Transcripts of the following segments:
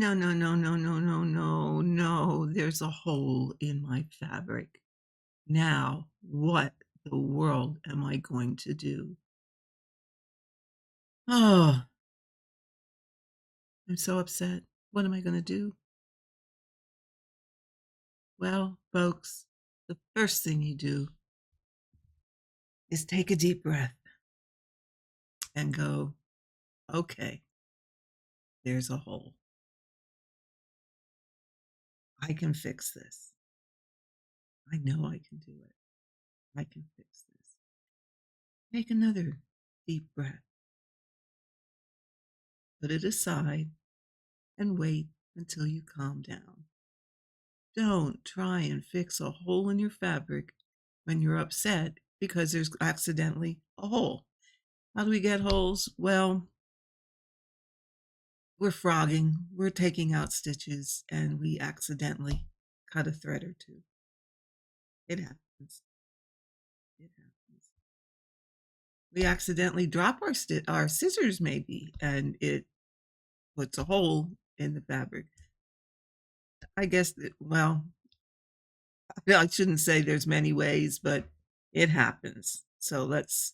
no, no, no, no, no, no, no, no. There's a hole in my fabric. Now, what the world am I going to do? Oh, I'm so upset. What am I going to do? Well, folks, the first thing you do is take a deep breath and go, okay, there's a hole. I can fix this. I know I can do it. I can fix this. Take another deep breath. Put it aside and wait until you calm down. Don't try and fix a hole in your fabric when you're upset because there's accidentally a hole. How do we get holes? Well, we're frogging, we're taking out stitches, and we accidentally cut a thread or two. It happens. It happens. We accidentally drop our scissors maybe, and it puts a hole in the fabric. I guess, well, I shouldn't say there's many ways, but it happens. So let's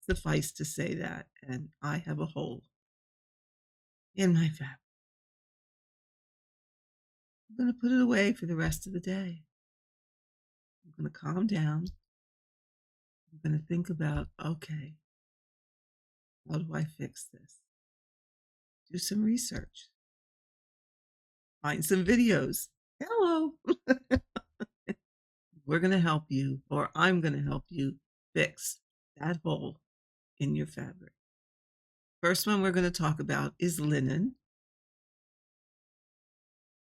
suffice to say that. And I have a hole in my fabric. I'm going to put it away for the rest of the day. I'm going to calm down. I'm going to think about, okay, how do I fix this? Do some research. Find some videos. Hello. We're going to help you, or I'm going to help you fix that hole in your fabric. First one we're going to talk about is linen,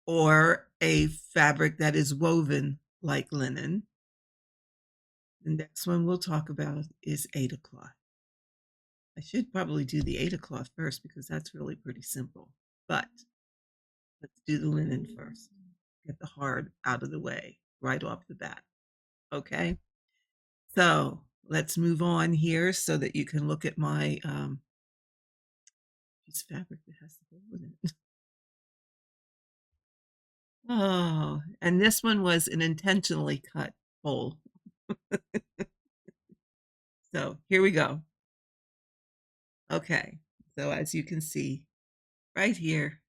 or a fabric that is woven like linen. The next one we'll talk about is aida cloth. I should probably do the aida cloth first because that's really pretty simple, but let's do the linen first. Get the hard out of the way right off the bat. Okay, so let's move on here so that you can look at my piece of fabric that has the hole in it. Oh, and this one was an intentionally cut hole. So here we go. Okay, so as you can see, right here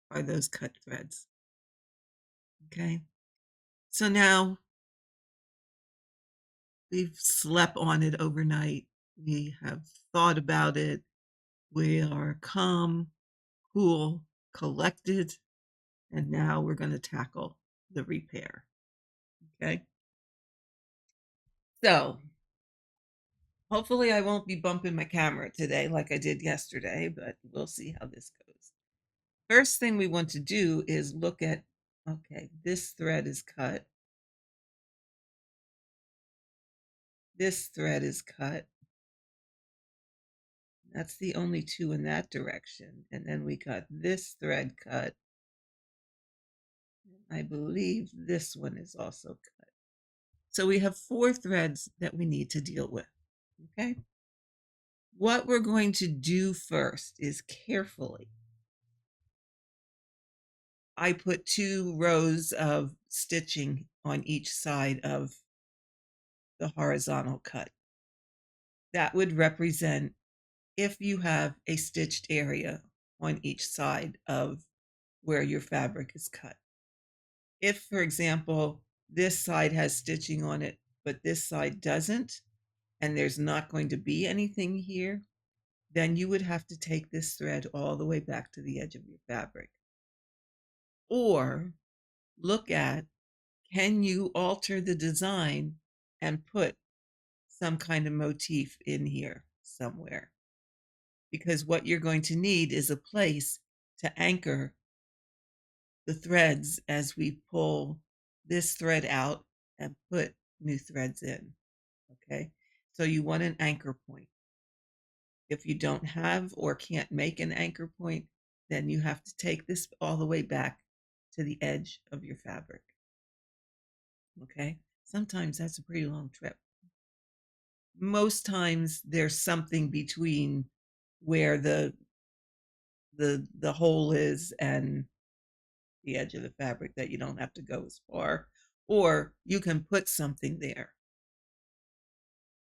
are those cut threads. Okay, so now we've slept on it overnight. We have thought about it. We are calm, cool, collected, and now we're going to tackle the repair. Okay, so hopefully I won't be bumping my camera today like I did yesterday, but we'll see how this goes. First thing we want to do is look at, okay, this thread is cut. This thread is cut. That's the only two in that direction. And then we got this thread cut. I believe this one is also cut. So we have 4 threads that we need to deal with. Okay. What we're going to do first is carefully, I put 2 rows of stitching on each side of the horizontal cut. That would represent if you have a stitched area on each side of where your fabric is cut. If, for example, this side has stitching on it, but this side doesn't, and there's not going to be anything here, then you would have to take this thread all the way back to the edge of your fabric. Or look at, can you alter the design and put some kind of motif in here somewhere? Because what you're going to need is a place to anchor the threads as we pull this thread out and put new threads in. Okay, so you want an anchor point. If you don't have or can't make an anchor point, then you have to take this all the way back to the edge of your fabric. Okay, sometimes that's a pretty long trip. Most times there's something between where the hole is and the edge of the fabric that you don't have to go as far, or you can put something there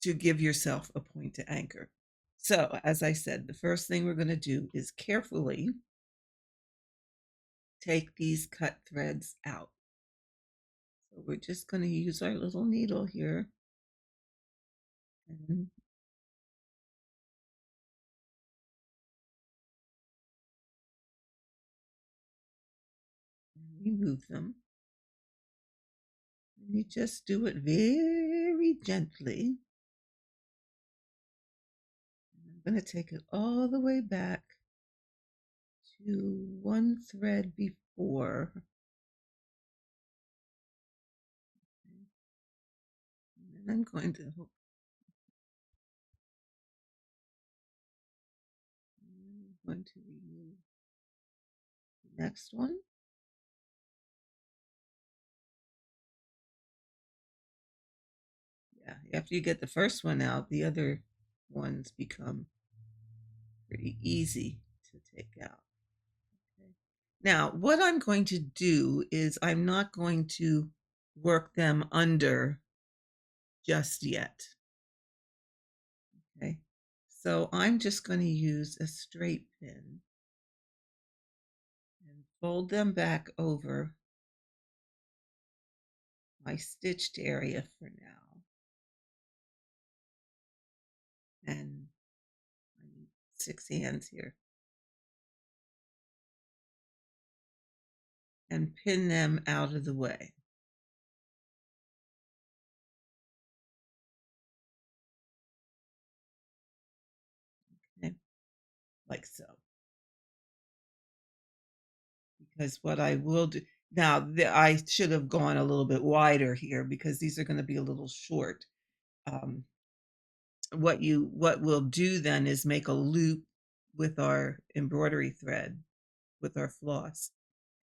to give yourself a point to anchor. So, as I said, the first thing we're going to do is carefully take these cut threads out. So we're just going to use our little needle here and remove them. And you just do it very gently. And I'm going to take it all the way back to one thread before. And I'm going to remove the next one. Yeah, after you get the first one out, the other ones become pretty easy to take out. Okay. Now, what I'm going to do is I'm not going to work them under just yet. Okay, so I'm just going to use a straight pin and fold them back over my stitched area for now. And I need 6 hands here. And pin them out of the way. Okay, like so. Because what I will do now, I should have gone a little bit wider here because these are going to be a little short. What we'll do then is make a loop with our embroidery thread with our floss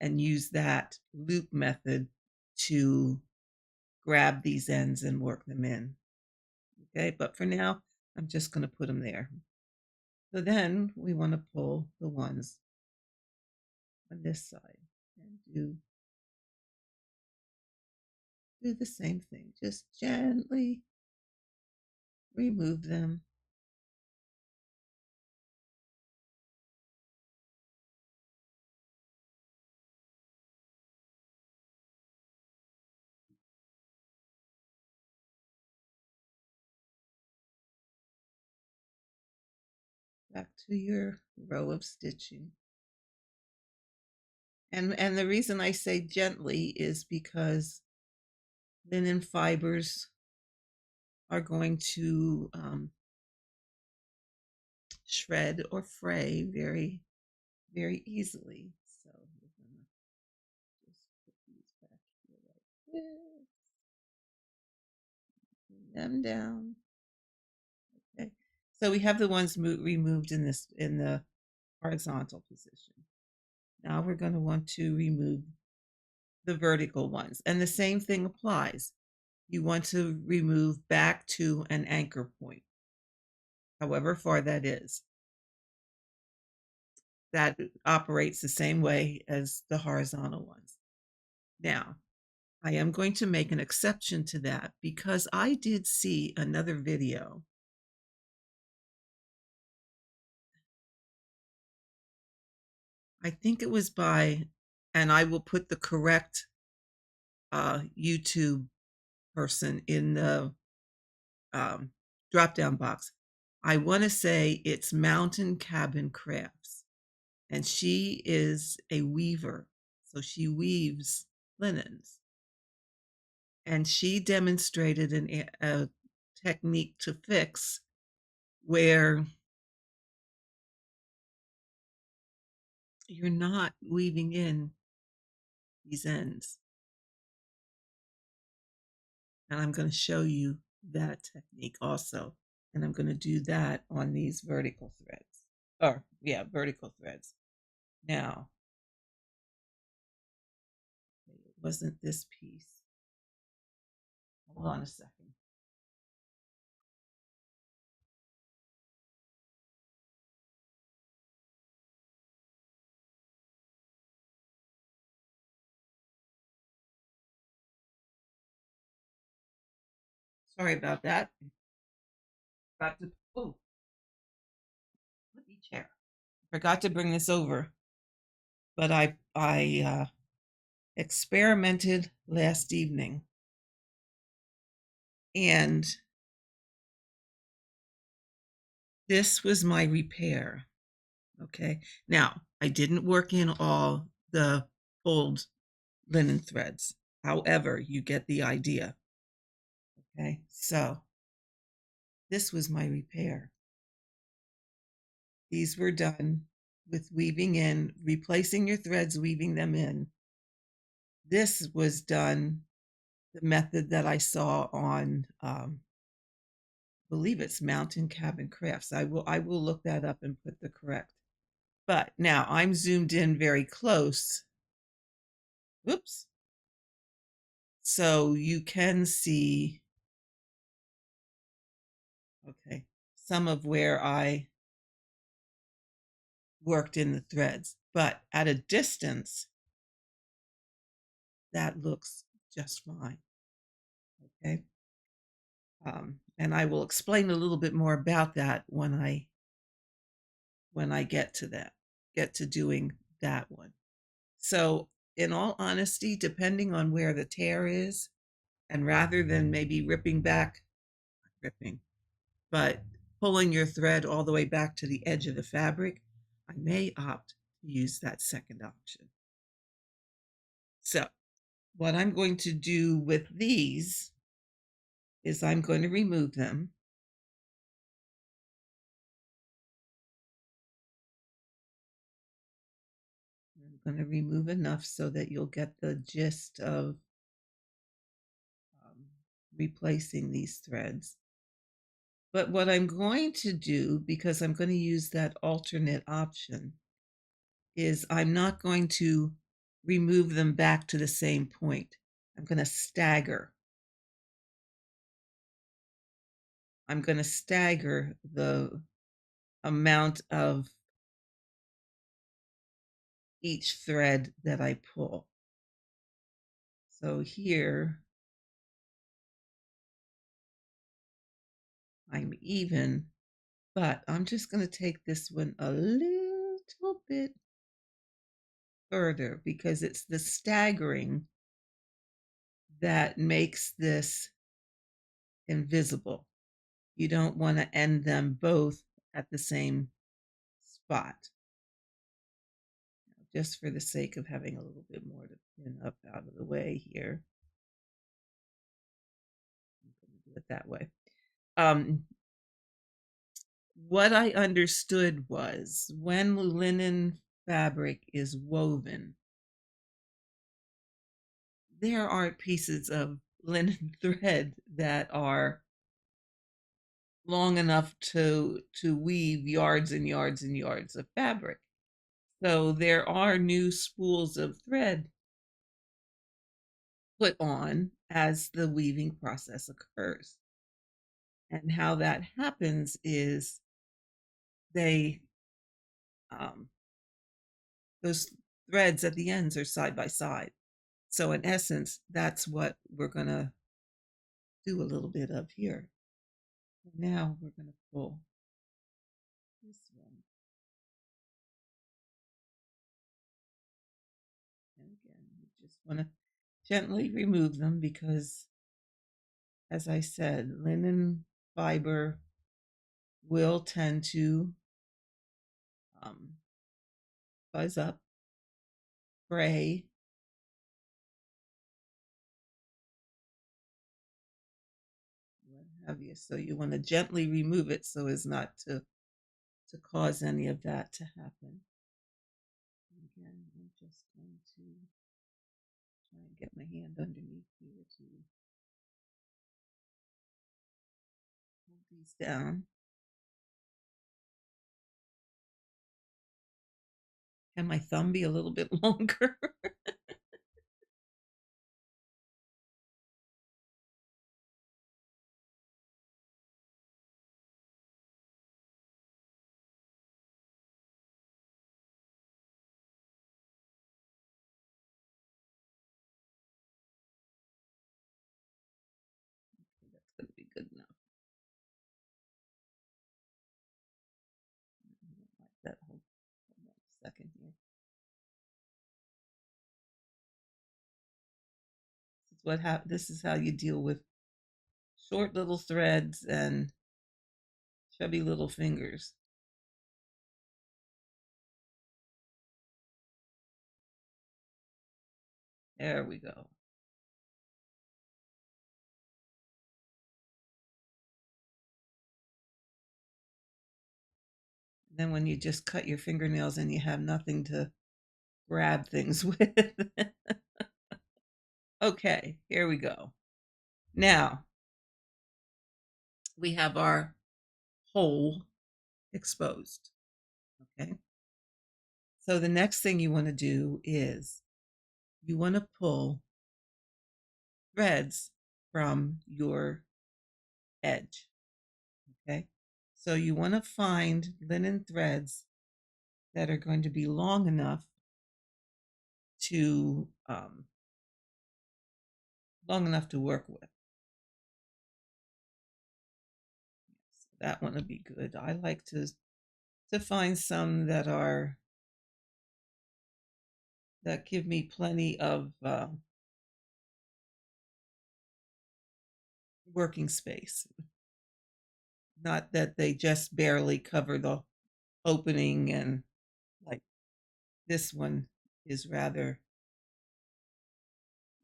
and use that loop method to grab these ends and work them in. Okay, but for now, I'm just going to put them there. So then we want to pull the ones on this side and do the same thing. Just gently remove them. Back to your row of stitching. And the reason I say gently is because linen fibers are going to shred or fray very, very easily. So we're going to just put these back here like this. Bring them down. Okay. So we have the ones removed in the horizontal position. Now we're going to want to remove the vertical ones. And the same thing applies. You want to remove back to an anchor point, however far that is. That operates the same way as the horizontal ones. Now, I am going to make an exception to that because I did see another video. I think it was by, and I will put the correct YouTube person in the drop down box. I want to say it's Mountain Cabin Crafts, and she is a weaver, so she weaves linens. And she demonstrated a technique to fix where you're not weaving in these ends. And I'm going to show you that technique also. And I'm going to do that on these vertical threads. Or, yeah, vertical threads. Now, it wasn't this piece. Hold on a second. Sorry about that. Forgot to, oh, let me chair. Forgot to bring this over, but I experimented last evening, and this was my repair. Okay. Now, I didn't work in all the old linen threads. However, you get the idea. Okay. So this was my repair. These were done with weaving in, replacing your threads, weaving them in. This was done the method that I saw on, I believe it's Mountain Cabin Crafts. I will look that up and put the correct. But now I'm zoomed in very close. Whoops. So you can see, okay, some of where I worked in the threads, but at a distance, that looks just fine. Okay. And I will explain a little bit more about that when I get to that, get to doing that one. So in all honesty, depending on where the tear is, and rather than maybe ripping, but pulling your thread all the way back to the edge of the fabric, I may opt to use that second option. So what I'm going to do with these is I'm going to remove them. I'm going to remove enough so that you'll get the gist of replacing these threads. But what I'm going to do, because I'm going to use that alternate option, is I'm not going to remove them back to the same point. I'm going to stagger. I'm going to stagger the amount of each thread that I pull. So here, I'm even, but I'm just going to take this one a little bit further because it's the staggering that makes this invisible. You don't want to end them both at the same spot. Just for the sake of having a little bit more to pin up out of the way here. I'm going to do it that way. What I understood was when linen fabric is woven, there aren't pieces of linen thread that are long enough to weave yards and yards and yards of fabric. So there are new spools of thread put on as the weaving process occurs. And how that happens is they those threads at the ends are side by side. So in essence, that's what we're going to do a little bit of here. Now we're going to pull this one. And again, you just want to gently remove them because, as I said, linen fiber will tend to fuzz up, fray, what have you. So you want to gently remove it so as not to cause any of that to happen. Again, I'm just going to try and get my hand underneath here to hold these down. Can my thumb be a little bit longer? That's going to be second here. This is how you deal with short little threads and chubby little fingers. There we go. Then when you just cut your fingernails and you have nothing to grab things with. Okay, here we go. Now we have our hole exposed. Okay. So the next thing you want to do is you want to pull threads from your edge. Okay. So you want to find linen threads that are going to be long enough to work with. So that one would be good. I like to find some that give me plenty of working space. Not that they just barely cover the opening, and like this one is rather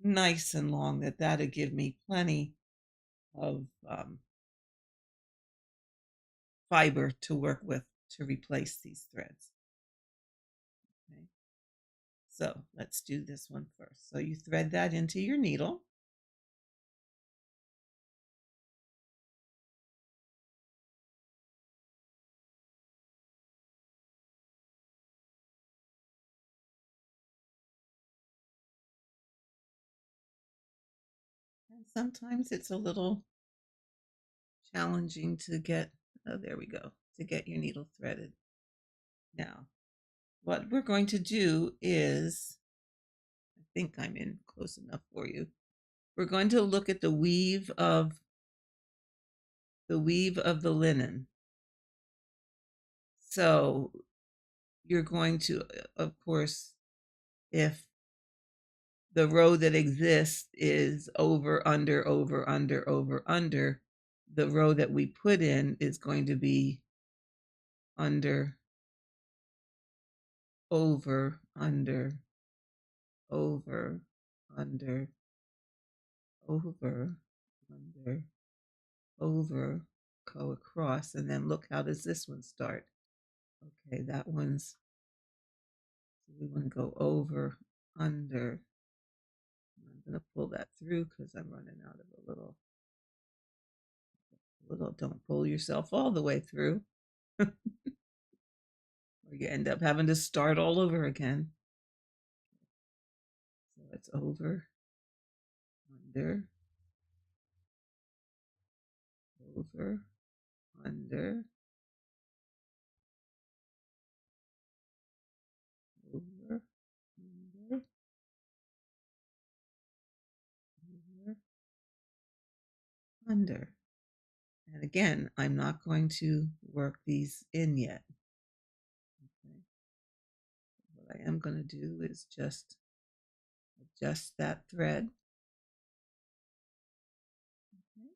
nice and long, that'll give me plenty of fiber to work with to replace these threads. Okay. So let's do this one first. So you thread that into your needle. And sometimes it's a little challenging to get, oh, there we go, to get your needle threaded. Now, what we're going to do is, I think I'm in close enough for you. We're going to look at the weave of the linen. So you're going to, of course, if the row that exists is over, under, over, under, over, under, the row that we put in is going to be under, over, under, over, under, over, under, over, go across, and then look, how does this one start? Okay, that one's, so we want to go over, under. I'm going to pull that through because I'm running out of don't pull yourself all the way through. Or you end up having to start all over again. So it's over, under, over, under, over, under, over, under. And again, I'm not going to work these in yet. Okay. What I am going to do is just adjust that thread. Okay.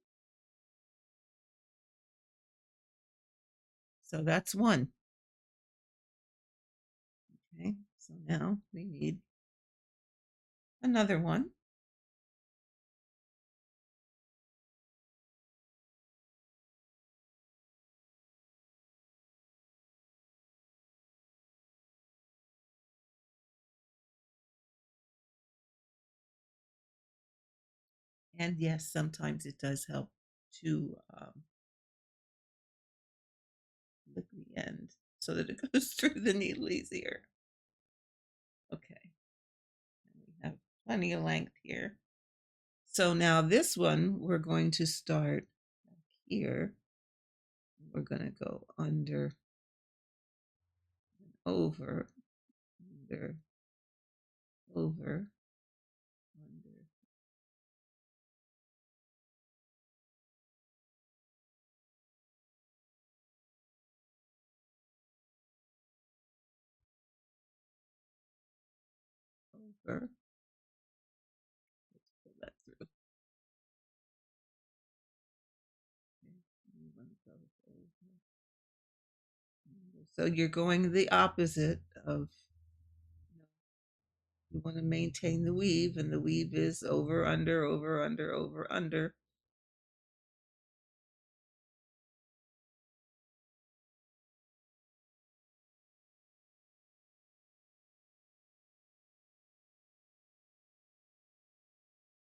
So that's one. Okay, so now we need another one. And yes, sometimes it does help to lick the end so that it goes through the needle easier. Okay, and we have plenty of length here. So now this one, we're going to start here. We're going to go under, over, under, over, under. over. Let's pull that through. So you're going the opposite of, you want to maintain the weave, and the weave is over, under, over, under, over, under.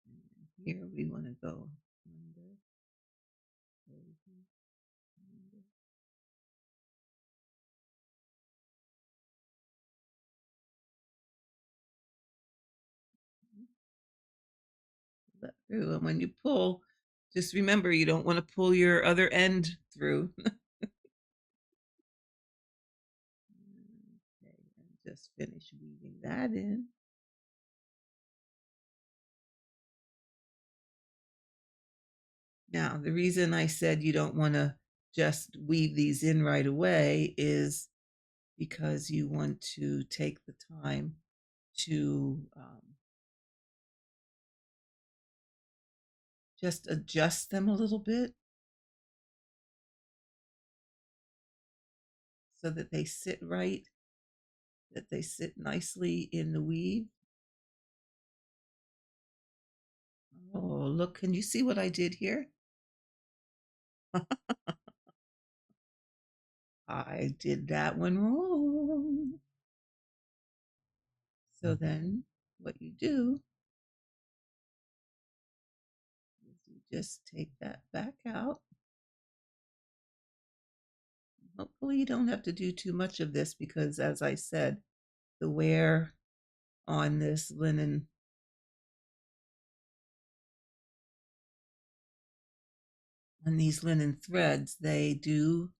And here we want to go under, over, under. That through. And when you pull, just remember you don't want to pull your other end through. Okay, and just finish weaving that in. Now, the reason I said you don't want to just weave these in right away is because you want to take the time to just adjust them a little bit so that they sit right, that they sit nicely in the weave. Oh, look, can you see what I did here? I did that one wrong. So then what you do is you just take that back out. Hopefully you don't have to do too much of this because, as I said, the wear on this linen on these linen threads, they do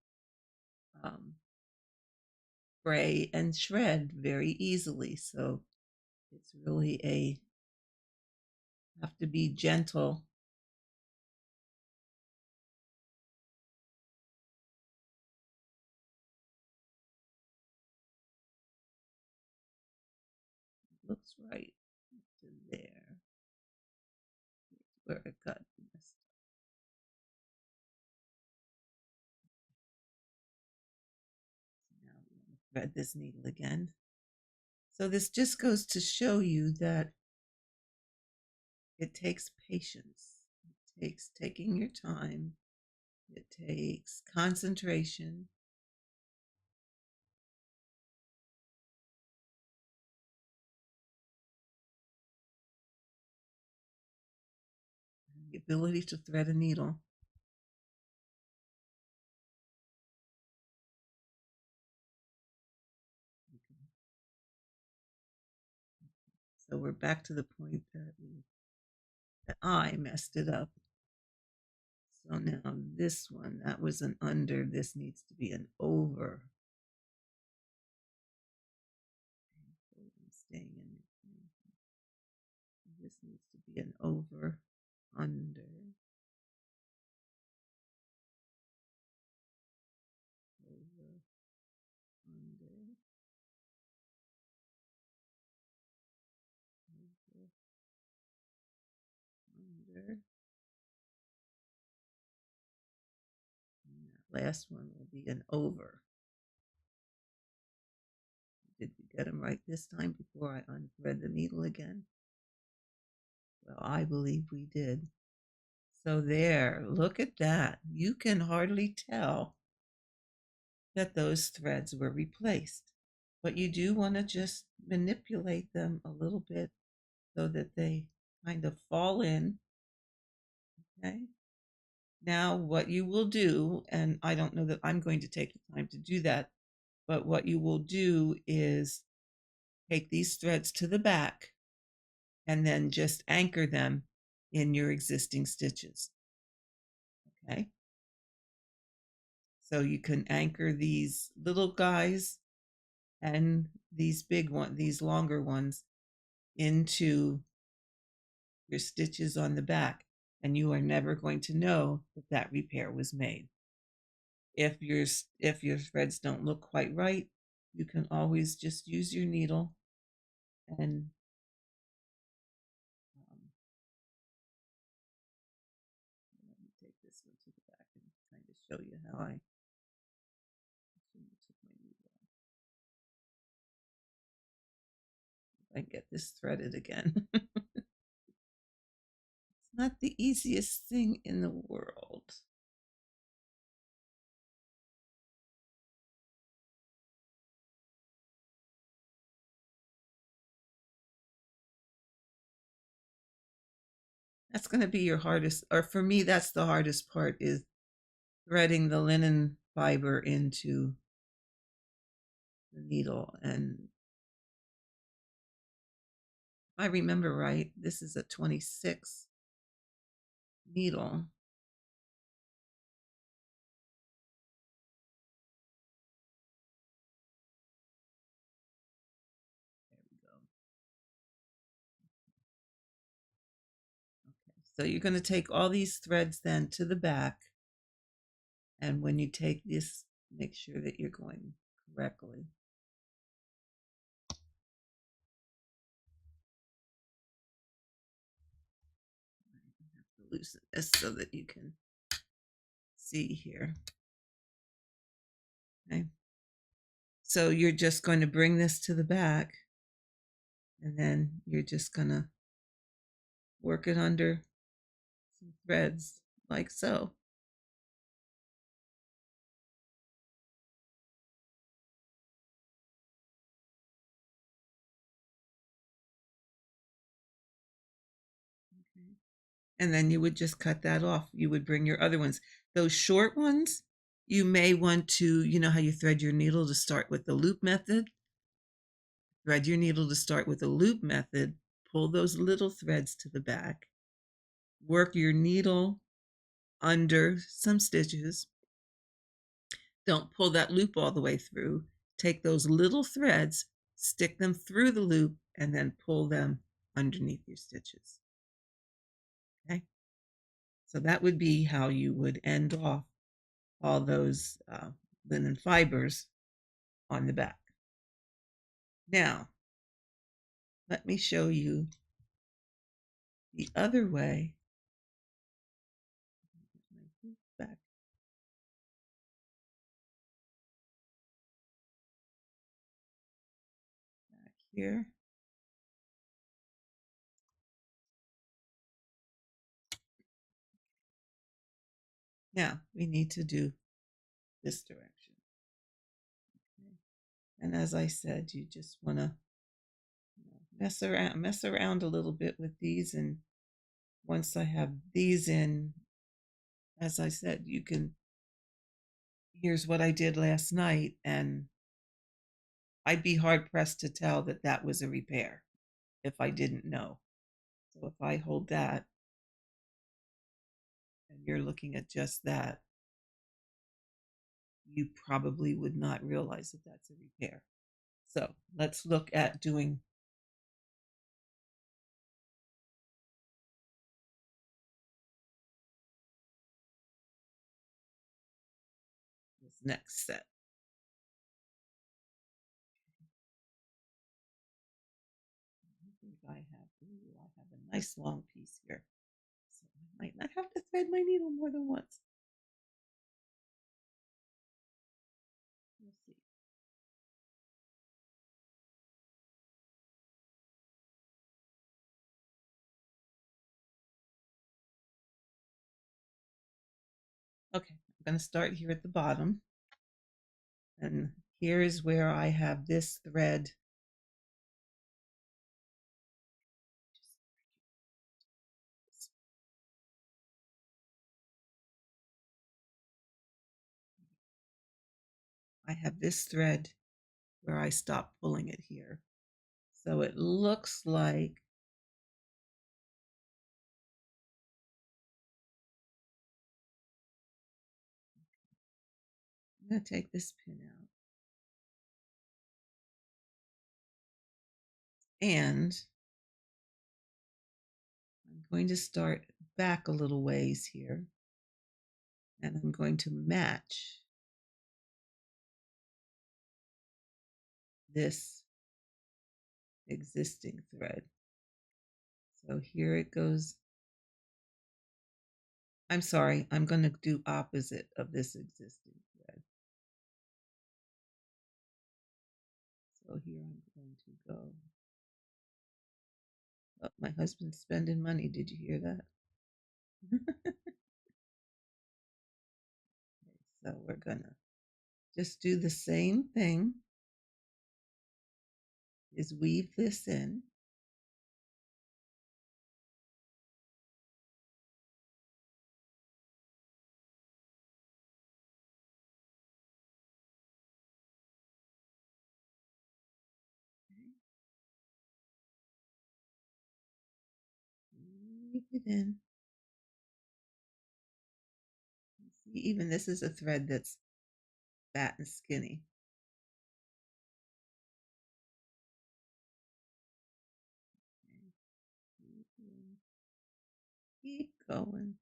fray and shred very easily. So it's really have to be gentle. Looks right to there. Where it got messed up. So now we want to thread this needle again. So this just goes to show you that it takes patience. It takes taking your time. It takes concentration. And the ability to thread a needle. So we're back to the point that I messed it up. So now this one, that was an under, this needs to be an over. I'm staying in. This needs to be an over, under, over, under, over, under. And that last one will be an over. Did we get them right this time before I unthread the needle again? Well, I believe we did. So there, look at that. You can hardly tell that those threads were replaced. But you do want to just manipulate them a little bit so that they kind of fall in. Okay. Now, what you will do, and I don't know that I'm going to take the time to do that, but what you will do is take these threads to the back and then just anchor them in your existing stitches. Okay. So you can anchor these little guys and these big ones, these longer ones, into your stitches on the back, and you are never going to know that that repair was made. If your threads don't look quite right, you can always just use your needle and show you how I get this threaded again. It's not the easiest thing in the world. That's going to be your hardest, or for me, that's the hardest part, is threading the linen fiber into the needle. And if I remember right, this is a 26 needle. There we go. Okay, so you're going to take all these threads then to the back. And when you take this, make sure that you're going correctly. I have to loosen this so that you can see here. Okay. So you're just going to bring this to the back, and then you're just going to work it under some threads like so. Okay. And then you would just cut that off. You would bring your other ones. Those short ones, you may want to, you know how you thread your needle to start with the loop method? Thread your needle to start with the loop method, pull those little threads to the back, work your needle under some stitches. Don't pull that loop all the way through. Take those little threads, stick them through the loop, and then pull them underneath your stitches. Okay? So that would be how you would end off all those linen fibers on the back. Now, let me show you the other way. Back. Back here. Now, we need to do this direction. Okay. And as I said, you just want to mess around a little bit with these, and once I have these in, as I said, you can, here's what I did last night, and I'd be hard pressed to tell that that was a repair if I didn't know. So if I hold that and you're looking at just that, you probably would not realize that that's a repair. So let's look at doing this next set. I have a nice long piece here, so I might not have to thread my needle more than once. We'll see. Okay, I'm going to start here at the bottom, and here is where I have this thread. I have this thread where I stop pulling it here. So it looks like I'm going to take this pin out. And I'm going to start back a little ways here. And I'm going to match this existing thread. So here it goes. I'm sorry, I'm going to do opposite of this existing thread. So here I'm going to go. Oh, my husband's spending money. Did you hear that? Okay, so we're gonna just do the same thing, is weave this in. Weave it in. See, even this is a thread that's fat and skinny. Keep going.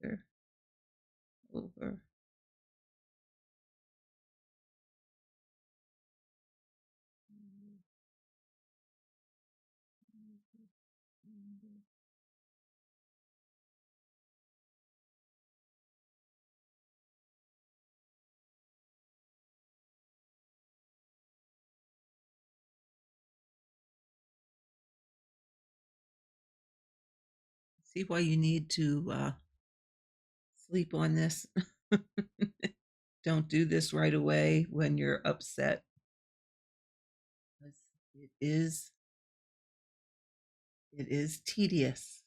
Under, over. See why you need to sleep on this? Don't do this right away when you're upset. It is it is tedious.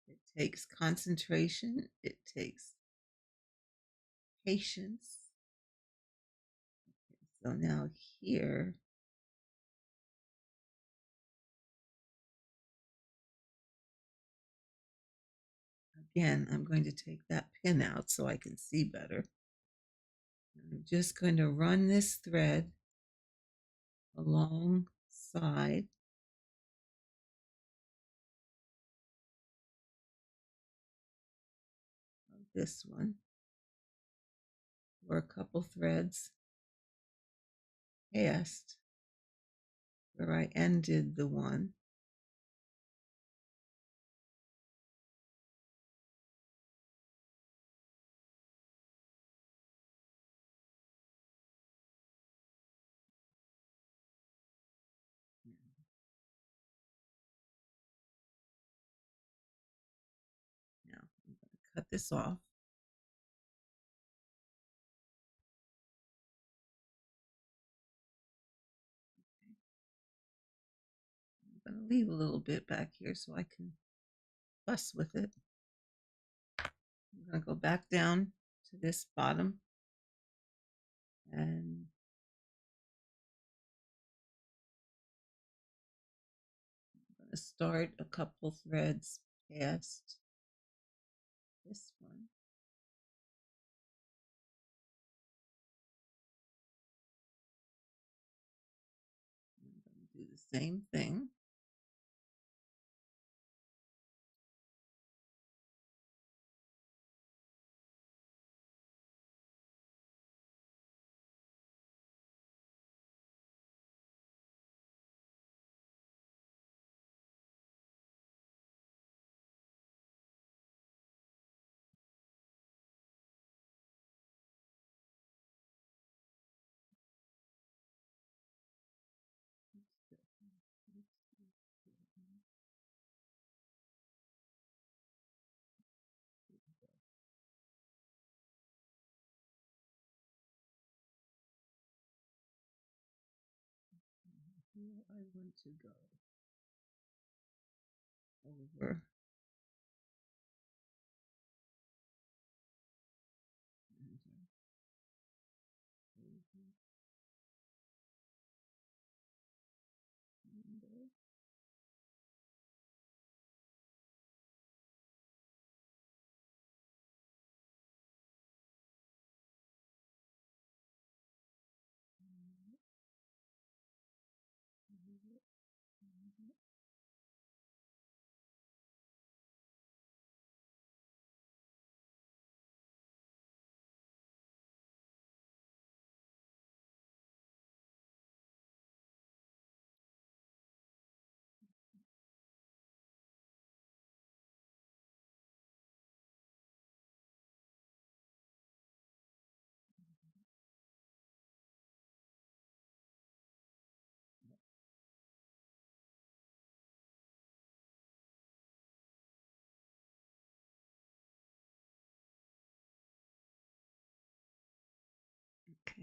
It takes concentration. It takes patience. So now here, again, I'm going to take that pin out so I can see better. I'm just going to run this thread alongside of this one for a couple threads past where I ended the one. Now I'm going to cut this off. I'm going to leave a little bit back here so I can fuss with it. I'm going to go back down to this bottom and I'm going to start a couple threads past this one. I'm going to do the same thing. Here I want to go over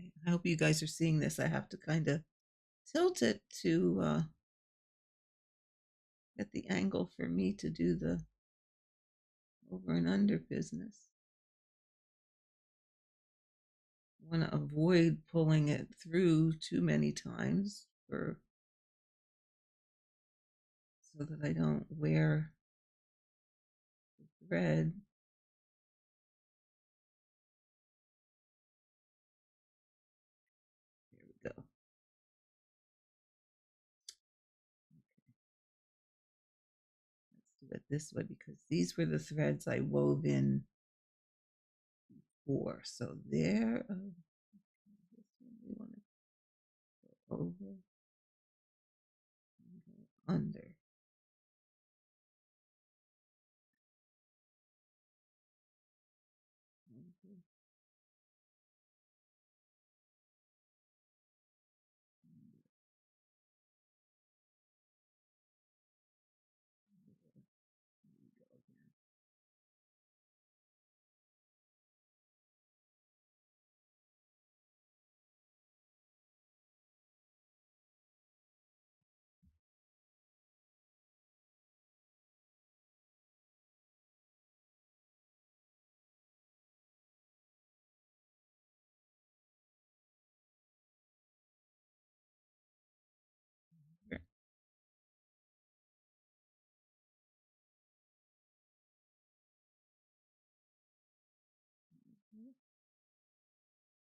Okay, I hope you guys are seeing this. I have to kind of tilt it to get the angle for me to do the over and under business. I want to avoid pulling it through too many times so that I don't wear the thread. There we go. Let's do it this way because these were the threads I wove in before. So there, this one we want to go over and go under.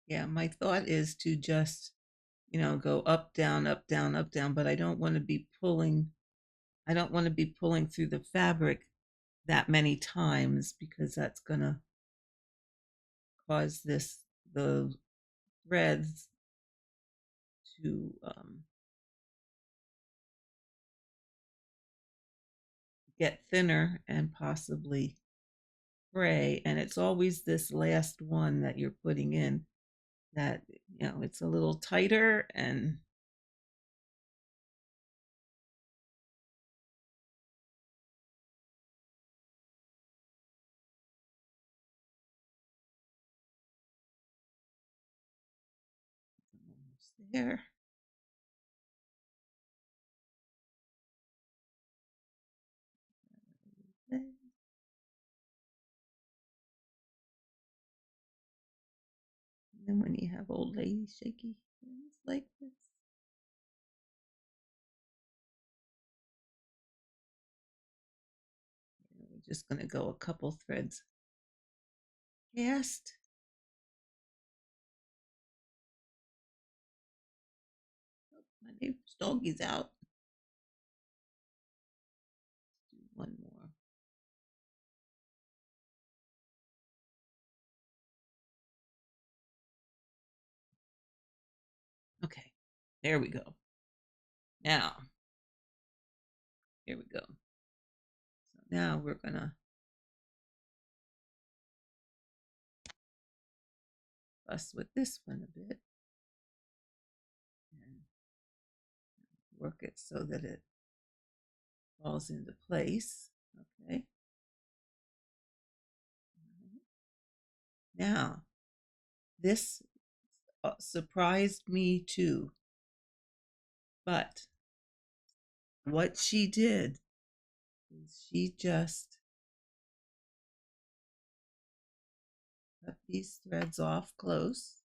Yeah, my thought is to just, go up, down, up, down, up, down, but I don't want to be pulling, through the fabric that many times because that's going to cause the threads to get thinner and possibly fray. And it's always this last one that you're putting in that, it's a little tighter and almost there. And then when you have old lady shaky hands like this, we're just going to go a couple threads past. Oh, my neighbor's doggy's out. Let's do one more. Okay, there we go. Now, here we go. So now we're going to fuss with this one a bit and work it so that it falls into place. Okay. Now, this surprised me too, but what she did is she just cut these threads off close.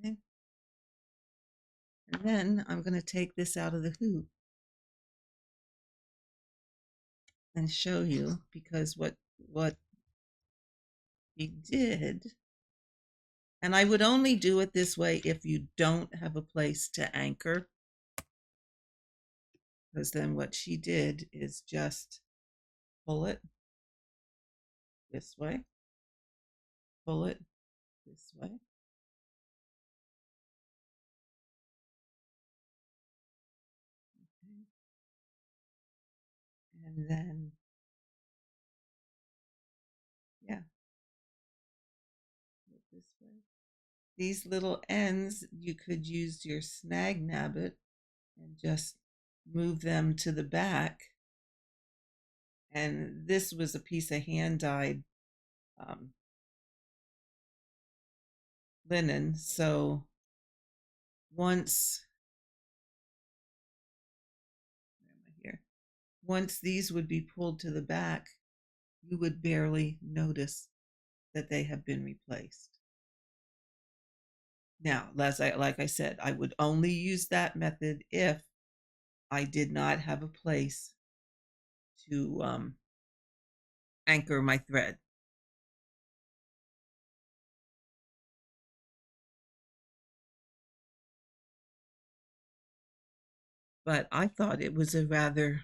Okay. And then I'm going to take this out of the hoop and show you because what he did And I would only do it this way if you don't have a place to anchor, because then what she did is just pull it this way, pull it this way. Okay. And then, yeah, this way. These little ends, you could use your snag nabbit and just move them to the back. And this was a piece of hand-dyed linen. So once, where am I here? Once these would be pulled to the back, you would barely notice that they have been replaced. Now, like I said, I would only use that method if I did not have a place to anchor my thread. But I thought it was a rather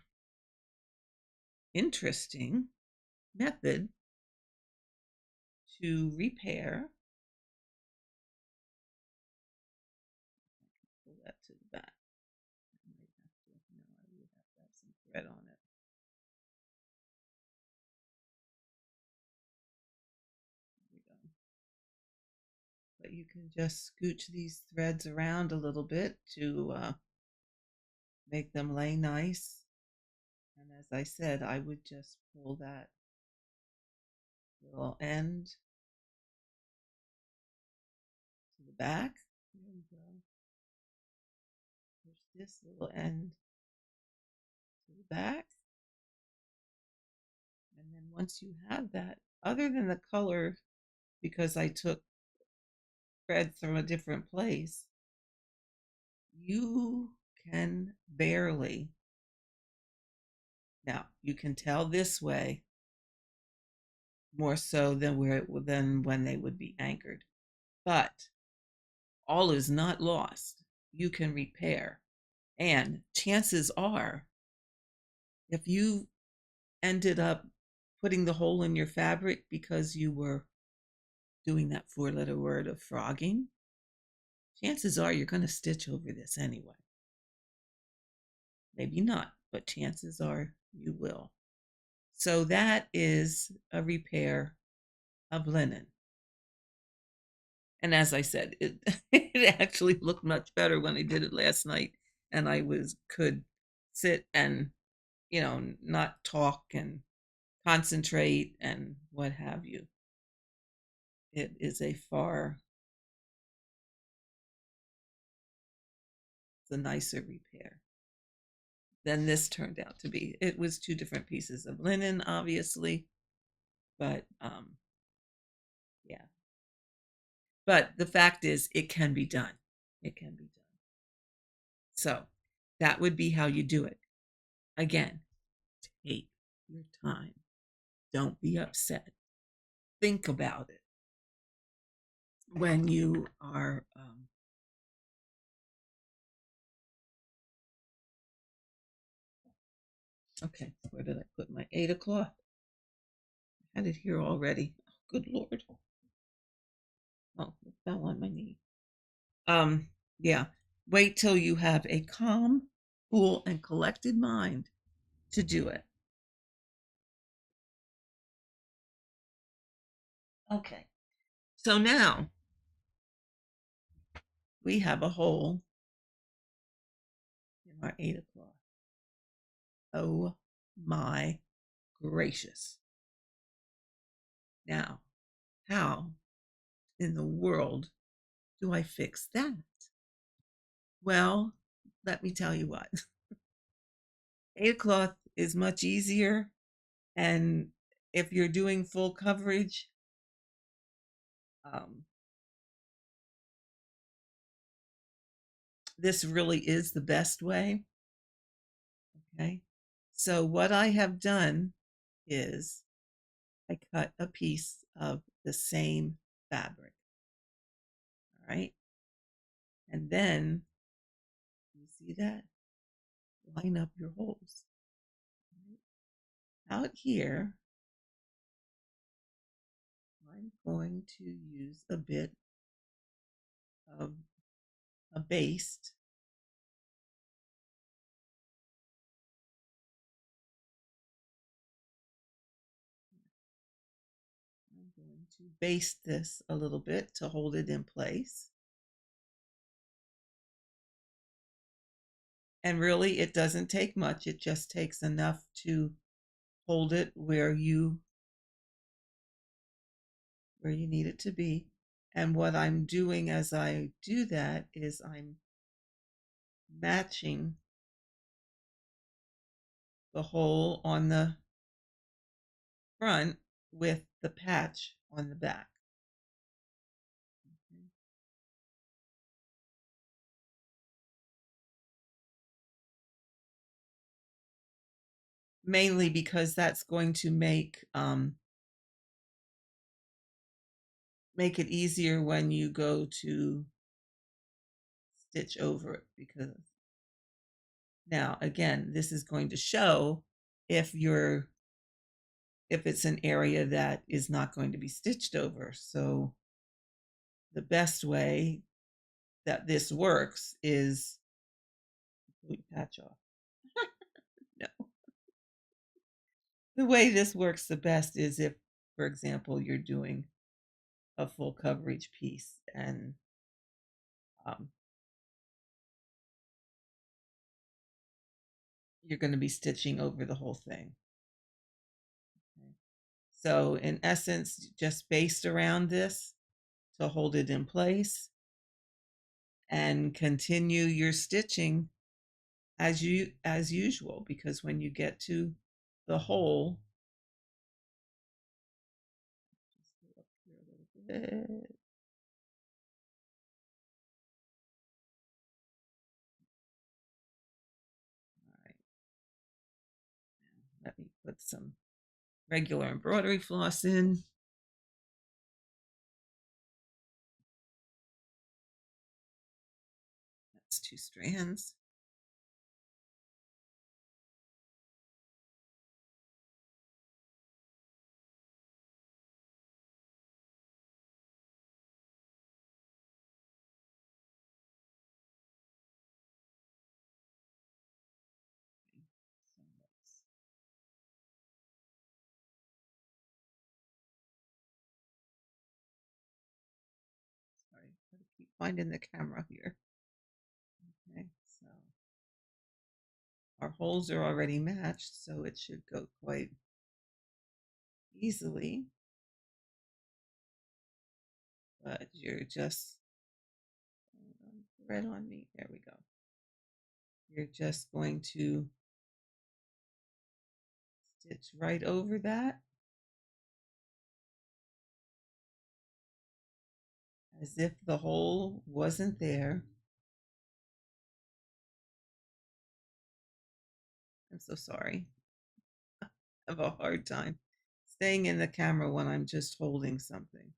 interesting method to repair. Pull that to the back. I might have to, no, I would have to have some thread on it. There we go. But you can just scooch these threads around a little bit to make them lay nice. And as I said, I would just pull that little end to the back. There we go. Push this little end to the back. And then once you have that, other than the color, because I took thread from a different place, you can barely, now you can tell this way more so than when they would be anchored, but all is not lost. You can repair, and chances are, if you ended up putting the hole in your fabric because you were doing that 4-letter word of frogging, chances are you're going to stitch over this anyway. Maybe not, but chances are you will. So that is a repair of linen. And as I said, it, it actually looked much better when I did it last night, and I could sit and, not talk and concentrate and what have you. It is it's a nicer repair than this turned out to be. It was 2 different pieces of linen, obviously, but yeah. But the fact is, it can be done. It can be done. So that would be how you do it. Again, take your time. Don't be upset. Think about it when you are okay, where did I put my Aida cloth? I had it here already. Oh, good Lord. Oh, it fell on my knee. Yeah. Wait till you have a calm, cool, and collected mind to do it. Okay. So now we have a hole in our Aida cloth. Oh my gracious. Now, how in the world do I fix that? Well, let me tell you what. Aida cloth is much easier, and if you're doing full coverage, this really is the best way. Okay, so what I have done is I cut a piece of the same fabric. right? And then, you see that? Line up your holes. Right? Out here, I'm going to use a bit of a baste. I'm going to baste this a little bit to hold it in place. And really, it doesn't take much. It just takes enough to hold it where you need it to be. And what I'm doing as I do that is I'm matching the hole on the front with the patch on the back. Okay. Mainly because that's going to make it easier when you go to stitch over it, because now again, this is going to show if it's an area that is not going to be stitched over. So the best way that this works is patch off. No. The way this works the best is if, for example, you're doing a full coverage piece and um, you're going to be stitching over the whole thing. Okay. So in essence, just baste around this to hold it in place and continue your stitching as usual, because when you get to the hole, just go up here a little bit. All right. Let me put some regular embroidery floss in. That's 2 strands. So sorry, I gotta keep finding the camera here. Okay, so our holes are already matched, so it should go quite easily. But you're just thread on me. There we go. You're just going to stitch right over that as if the hole wasn't there. I'm so sorry. I have a hard time staying in the camera when I'm just holding something.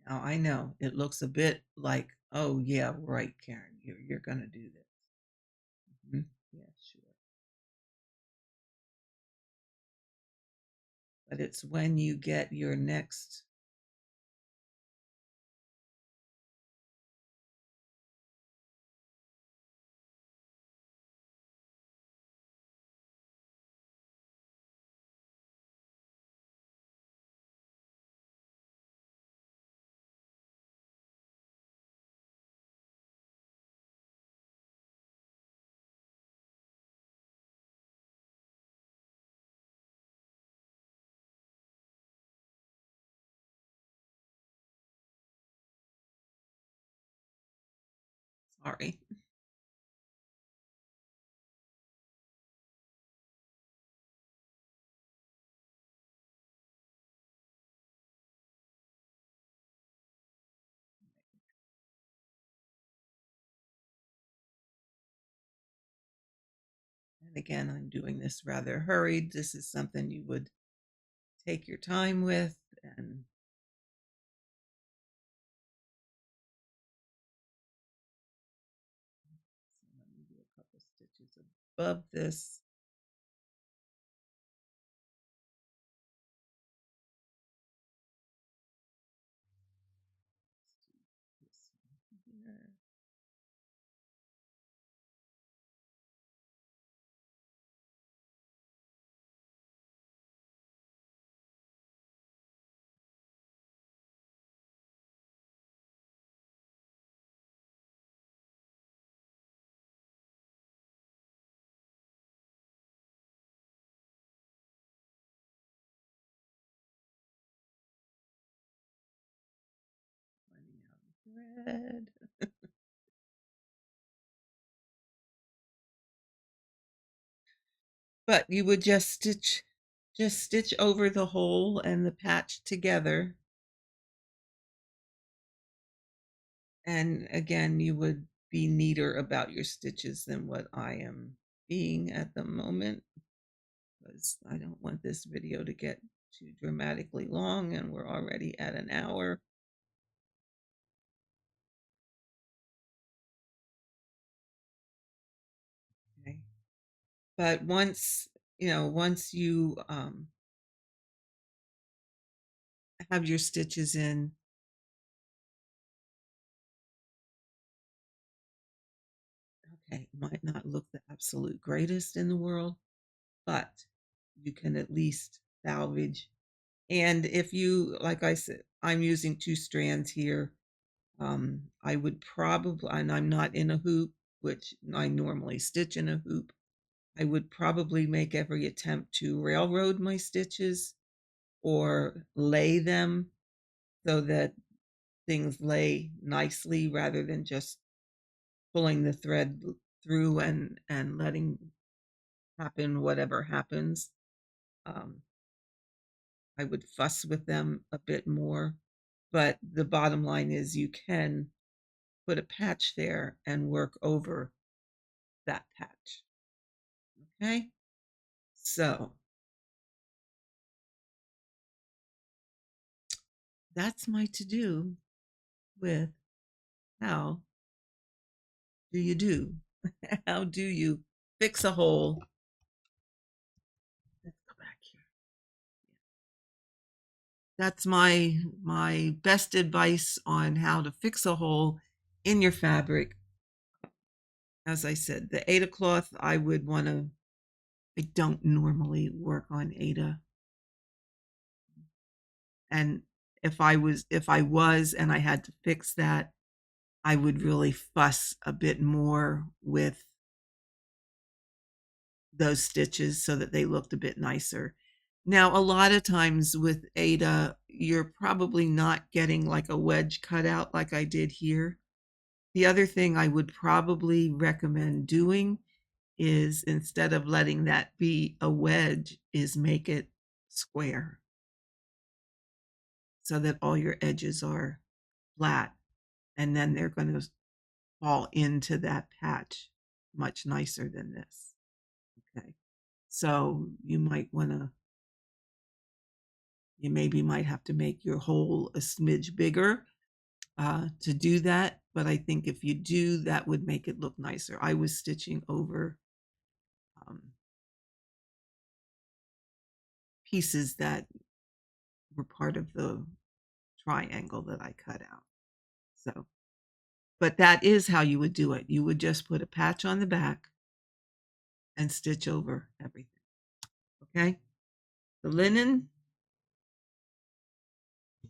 Now I know it looks a bit like, oh yeah, right, Karen, you're gonna do this. Mhm. Yeah, sure. But it's when you get your next Sorry. And again, I'm doing this rather hurried. This is something you would take your time with. And so let me do a couple stitches above this. This one here. Running out of thread. But you would just stitch over the hole and the patch together. And again, you would be neater about your stitches than what I am being at the moment, because I don't want this video to get too dramatically long, and we're already at an hour. Okay. But once you have your stitches in, okay, it might not look the absolute greatest in the world, but you can at least salvage. And if you, like I said, I'm using 2 strands here. I would probably, and I'm not in a hoop, which I normally stitch in a hoop. I would probably make every attempt to railroad my stitches or lay them so that things lay nicely rather than just pulling the thread through and letting happen whatever happens. I would fuss with them a bit more, but the bottom line is you can put a patch there and work over that patch. Okay, so that's my to-do with how do you do? How do you fix a hole? Let's go back here. That's my best advice on how to fix a hole in your fabric. As I said, the Aida cloth, I would want to, I don't normally work on Aida. And if I was and I had to fix that, I would really fuss a bit more with those stitches so that they looked a bit nicer. Now, a lot of times with Aida, you're probably not getting like a wedge cut out like I did here. The other thing I would probably recommend doing is, instead of letting that be a wedge, is make it square so that all your edges are flat, and then they're going to fall into that patch much nicer than this. Okay, so you maybe might have to make your hole a smidge bigger to do that, but I think if you do, that would make it look nicer. I was stitching over um, pieces that were part of the triangle that I cut out. So, but that is how you would do it. You would just put a patch on the back and stitch over everything. Okay, the linen,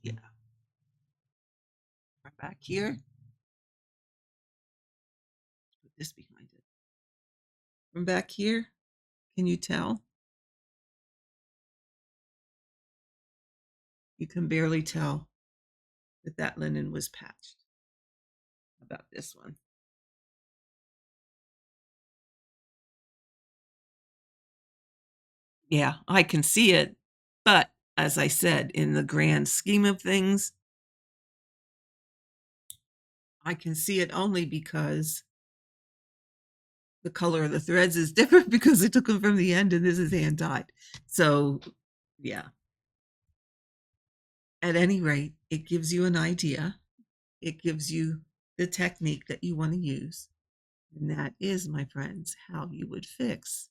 yeah, right back here. Put this behind it. From back here, can you tell? You can barely tell that that linen was patched. About this one. Yeah, I can see it. But as I said, in the grand scheme of things, I can see it only because the color of the threads is different because I took them from the end and this is hand dyed. So, yeah. At any rate, it gives you an idea. It gives you the technique that you want to use. And that is, my friends, how you would fix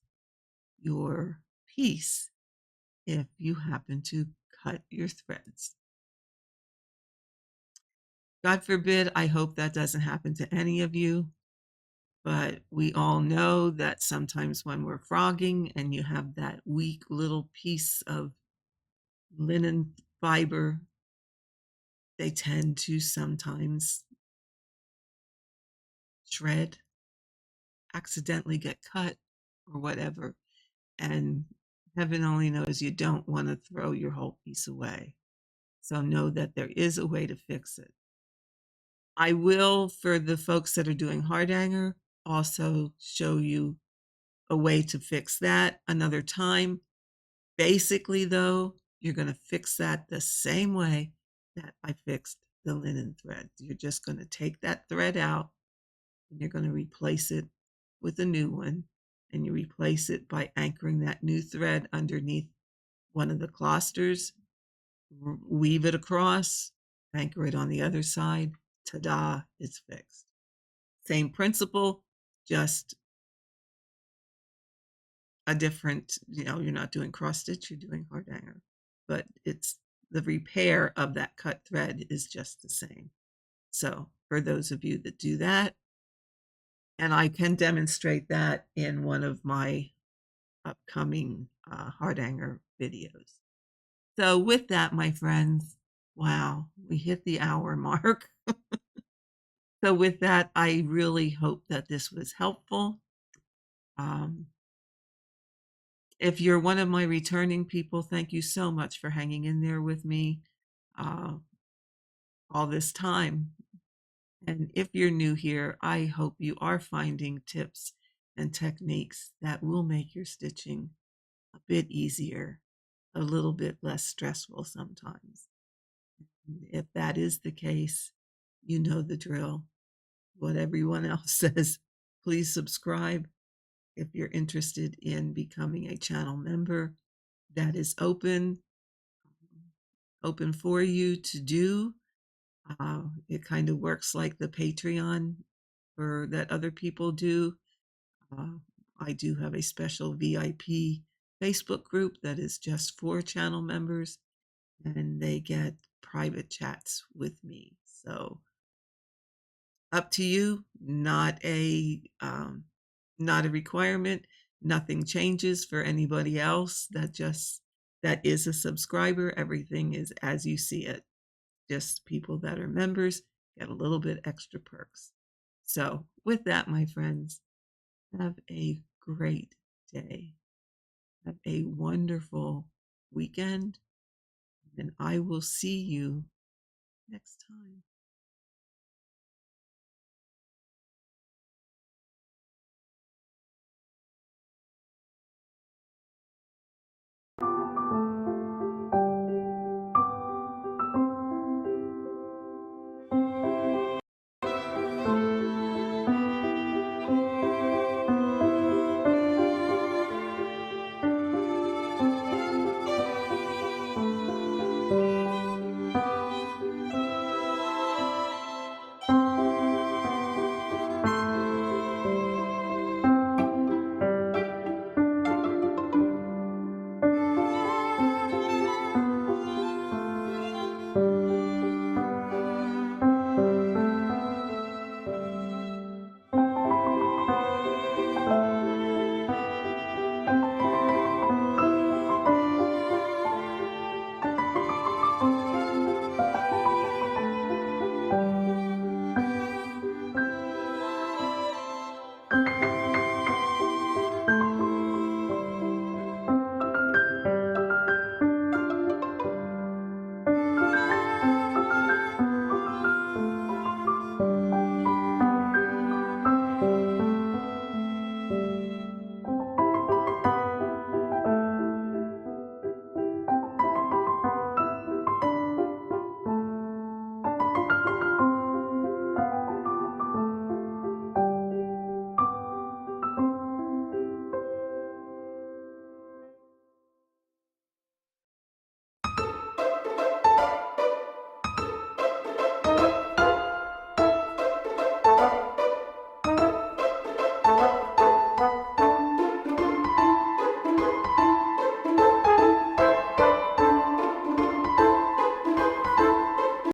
your piece if you happen to cut your threads. God forbid, I hope that doesn't happen to any of you. But we all know that sometimes when we're frogging and you have that weak little piece of linen fiber, they tend to sometimes shred, accidentally get cut, or whatever. And heaven only knows you don't want to throw your whole piece away. So know that there is a way to fix it. I will, for the folks that are doing hard hanger, also show you a way to fix that another time. Basically, though, you're going to fix that the same way that I fixed the linen thread. You're just going to take that thread out and you're going to replace it with a new one. And you replace it by anchoring that new thread underneath one of the clusters, weave it across, anchor it on the other side. Ta-da, it's fixed. Same principle, just a different, you're not doing cross stitch, you're doing hard hanger, but it's the repair of that cut thread is just the same. So for those of you that do that, and I can demonstrate that in one of my upcoming hard hanger videos. So with that, my friends, wow, we hit the hour mark. So with that, I really hope that this was helpful. Um, If you're one of my returning people, thank you so much for hanging in there with me uh, all this time. And if you're new here, I hope you are finding tips and techniques that will make your stitching a bit easier, a little bit less stressful sometimes. If that is the case, you know the drill. What everyone else says, please subscribe. If you're interested in becoming a channel member, that is open for you to do. It kind of works like the Patreon or that other people do. Uh, I do have a special VIP Facebook group that is just for channel members, and they get private chats with me. So up to you. Not a requirement. Nothing changes for anybody else. That is a subscriber. Everything is as you see it. Just people that are members get a little bit extra perks. So with that, my friends, have a great day. Have a wonderful weekend, and I will see you next time.